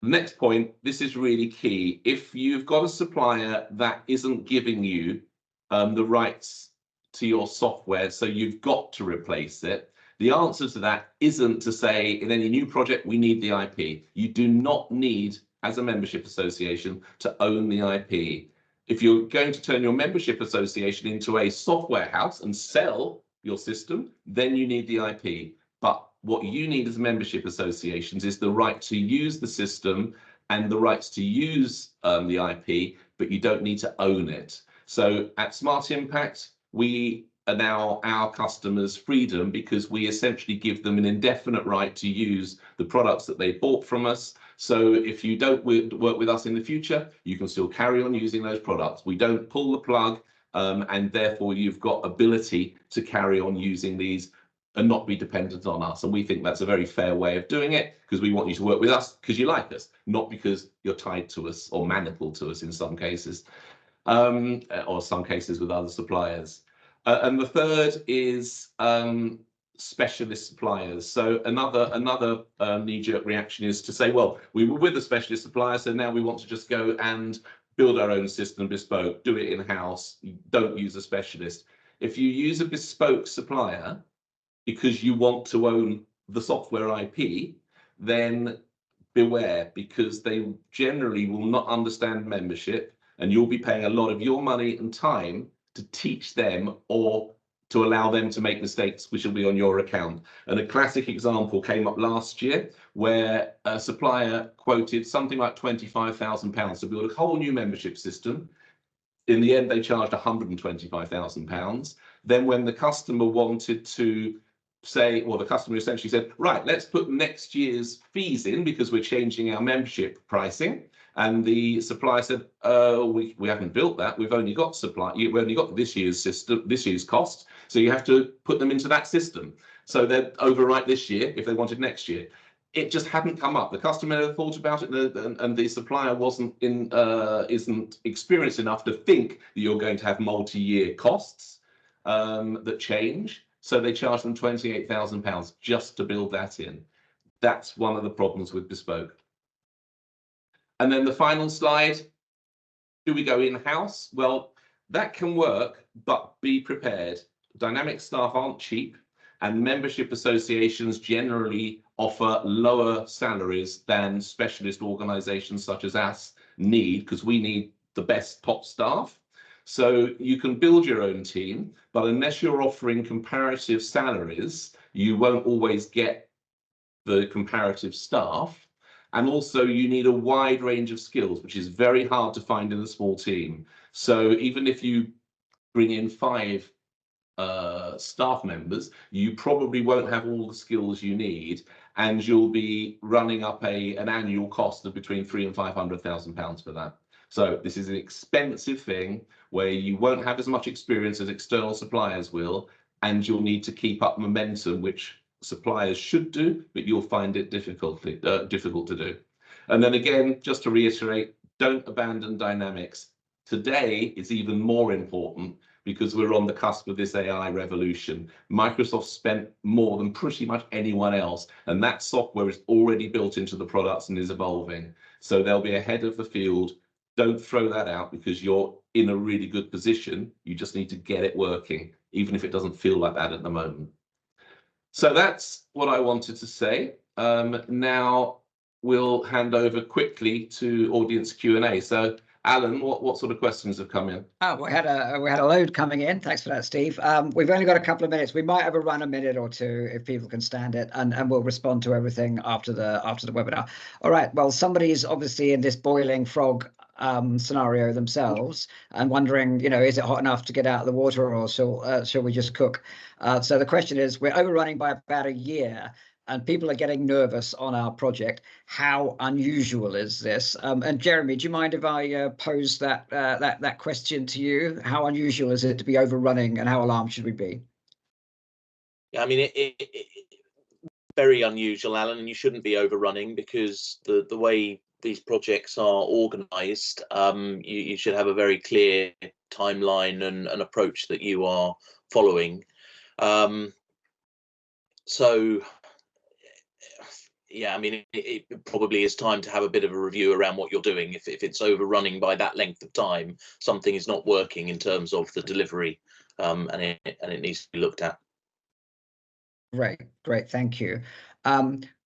Next point, this is really key. If you've got a supplier that isn't giving you the rights to your software, so you've got to replace it, the answer to that isn't to say in any new project we need the IP. You do not need, as a membership association, to own the IP. If you're going to turn your membership association into a software house and sell your system, then you need the IP. But what you need as membership associations is the right to use the system and the rights to use the IP, but you don't need to own it. So at Smart Impact, we allow our customers freedom because we essentially give them an indefinite right to use the products that they bought from us. So if you don't work with us in the future, you can still carry on using those products. We don't pull the plug, and therefore you've got ability to carry on using these and not be dependent on us. And we think that's a very fair way of doing it, because we want you to work with us because you like us, not because you're tied to us or manacled to us in some cases, or some cases with other suppliers. And the third is specialist suppliers. So another knee-jerk reaction is to say, well, we were with a specialist supplier, so now we want to just go and build our own system bespoke, do it in-house, don't use a specialist. If you use a bespoke supplier because you want to own the software IP, then beware, because they generally will not understand membership, and you'll be paying a lot of your money and time to teach them or to allow them to make mistakes which will be on your account. And a classic example came up last year where a supplier quoted something like £25,000 to build a whole new membership system. In the end, they charged £125,000. Then when the customer wanted to say, well, the customer essentially said, right, let's put next year's fees in because we're changing our membership pricing. And the supplier said, we haven't built that. We've only got we've only got this year's system, this year's cost. So you have to put them into that system. So they'd overwrite this year if they wanted next year. It just hadn't come up. The customer never thought about it, and the supplier isn't experienced enough to think that you're going to have multi-year costs that change. So they charge them £28,000 just to build that in. That's one of the problems with bespoke. And then the final slide, do we go in-house? Well, that can work, but be prepared. Dynamic staff aren't cheap, and membership associations generally offer lower salaries than specialist organizations such as us need, because we need the best top staff. So you can build your own team, but unless you're offering comparative salaries, you won't always get the comparative staff. And also you need a wide range of skills, which is very hard to find in a small team. So even if you bring in 5 staff members, you probably won't have all the skills you need, and you'll be running up an annual cost of between £300,000 and £500,000 for that. So this is an expensive thing where you won't have as much experience as external suppliers will, and you'll need to keep up momentum, which suppliers should do, but you'll find it difficult to do. And then again, just to reiterate, don't abandon dynamics. Today is even more important because we're on the cusp of this AI revolution. Microsoft spent more than pretty much anyone else, and that software is already built into the products and is evolving. So they'll be ahead of the field. Don't throw that out because you're in a really good position. You just need to get it working, even if it doesn't feel like that at the moment. So that's what I wanted to say. Now we'll hand over quickly to audience Q&A. So Alan, what sort of questions have come in? We had a load coming in. Thanks for that, Steve. We've only got a couple of minutes. We might overrun a minute or two if people can stand it, and we'll respond to everything after the webinar. All right. Well, somebody's obviously in this boiling frog scenario themselves and wondering, is it hot enough to get out of the water, or shall we just cook? So the question is, we're overrunning by about a year, and people are getting nervous on our project. How unusual is this? And Jeremy, do you mind if I pose that question to you? How unusual is it to be overrunning, and how alarmed should we be? Yeah, I mean, very unusual, Alan, and you shouldn't be overrunning because the way these projects are organised, you should have a very clear timeline and an approach that you are following. So yeah, I mean, it probably is time to have a bit of a review around what you're doing. If it's overrunning by that length of time, something is not working in terms of the delivery, and it needs to be looked at. Great, thank you.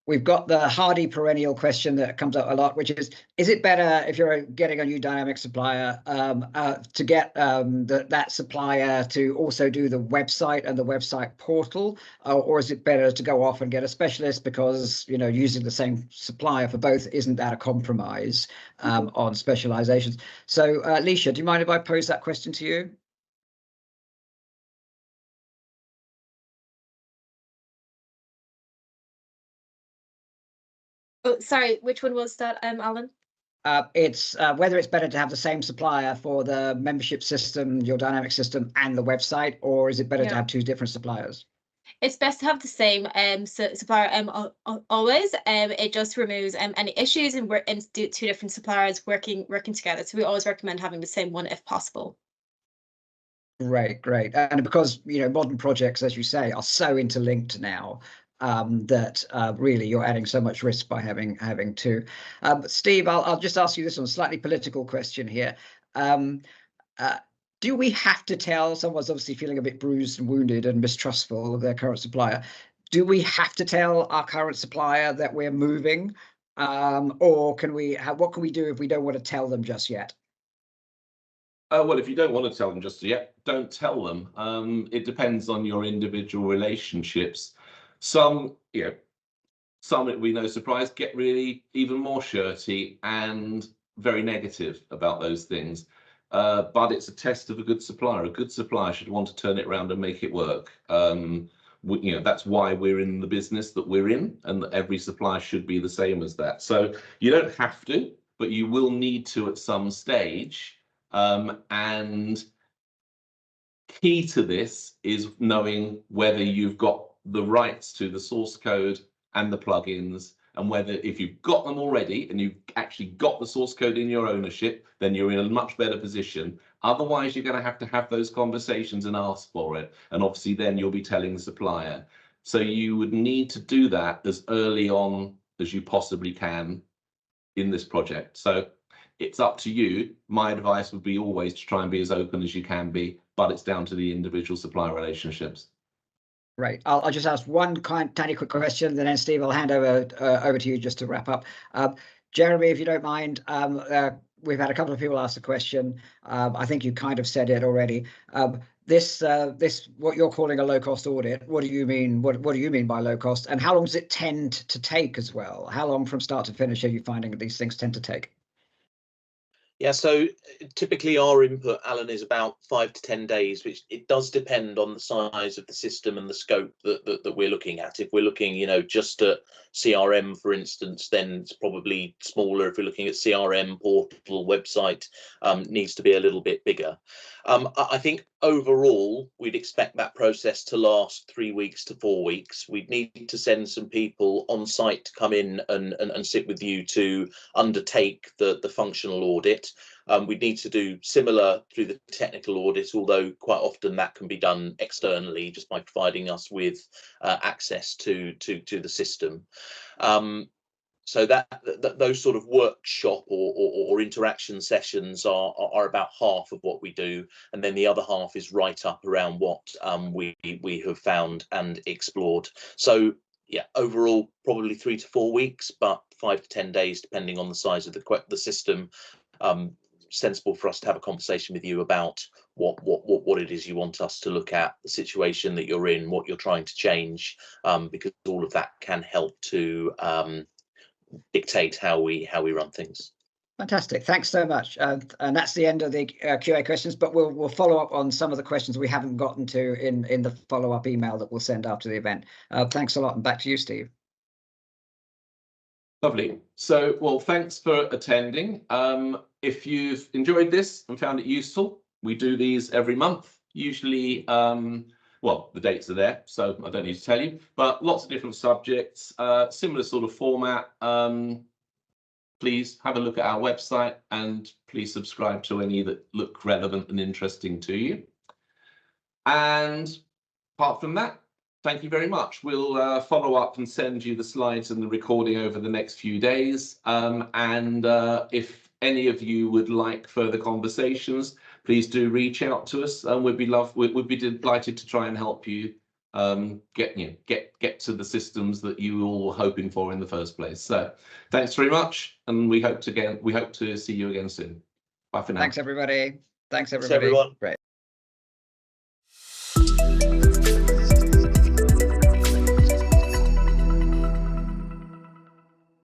We've got the hardy perennial question that comes up a lot, which is it better if you're getting a new dynamic supplier to get that supplier to also do the website and the website portal, or is it better to go off and get a specialist because using the same supplier for both isn't that a compromise on specializations? So Leisha, do you mind if I pose that question to you? Oh, sorry, which one was that, Alan? It's whether it's better to have the same supplier for the membership system, your dynamic system, and the website, or is it better to have 2 different suppliers? It's best to have the same supplier always. It just removes any issues and 2 different suppliers working together. So we always recommend having the same one if possible. Great. And because modern projects, as you say, are so interlinked now, that really you're adding so much risk by having 2. Steve, I'll just ask you this one, slightly political question here. do we have to tell someone's obviously feeling a bit bruised and wounded and mistrustful of their current supplier? Do we have to tell our current supplier that we're moving, or can we? What can we do if we don't want to tell them just yet? Well, if you don't want to tell them just yet, don't tell them. It depends on your individual relationships. Some, some, it'll be no surprise, get really even more shirty and very negative about those things. But it's a test of a good supplier. A good supplier should want to turn it around and make it work. That's why we're in the business that we're in, and that every supplier should be the same as that. So you don't have to, but you will need to at some stage. And key to this is knowing whether you've got the rights to the source code and the plugins, and whether, if you've got them already and you've actually got the source code in your ownership, then you're in a much better position. Otherwise, you're going to have those conversations and ask for it. And obviously then you'll be telling the supplier. So you would need to do that as early on as you possibly can in this project. So it's up to you. My advice would be always to try and be as open as you can be, but it's down to the individual supplier relationships. Right. I'll just ask one tiny quick question, then Steve, I'll hand over to you just to wrap up. Jeremy, if you don't mind, we've had a couple of people ask the question. I think you kind of said it already. This what you're calling a low-cost audit, what do you mean? What do you mean by low cost? And how long does it tend to take as well? How long from start to finish are you finding that these things tend to take? Yeah, so typically our input, Alan, is about 5 to 10 days, which it does depend on the size of the system and the scope that we're looking at. If we're looking, just at CRM, for instance, then it's probably smaller. If we're looking at CRM, portal, website, needs to be a little bit bigger. I think overall, we'd expect that process to last 3 weeks to 4 weeks. We'd need to send some people on site to come in and sit with you to undertake the functional audit. We'd need to do similar through the technical audit, although quite often that can be done externally just by providing us with access to the system. So those sort of workshop or interaction sessions are about half of what we do, and then the other half is right up around what we have found and explored. So yeah, overall probably 3 to 4 weeks, but 5 to 10 days depending on the size of the system. Sensible for us to have a conversation with you about what it is you want us to look at, the situation that you're in, what you're trying to change, because all of that can help to dictate how we run things. Fantastic, thanks so much. And that's the end of the QA questions, but we'll follow up on some of the questions we haven't gotten to in the follow-up email that we'll send after the event. Thanks a lot, and back to you, Steve. Lovely. So, well, thanks for attending. If you've enjoyed this and found it useful, we do these every month, usually, well, the dates are there, so I don't need to tell you, but lots of different subjects, similar sort of format. Please have a look at our website and please subscribe to any that look relevant and interesting to you. And apart from that, thank you very much. We'll follow up and send you the slides and the recording over the next few days. If any of you would like further conversations, please do reach out to us, and we'd be delighted to try and help you get to the systems that you all were hoping for in the first place. So thanks very much, and we hope to see you again soon. Bye for now. Thanks everybody. Thanks everyone. Great.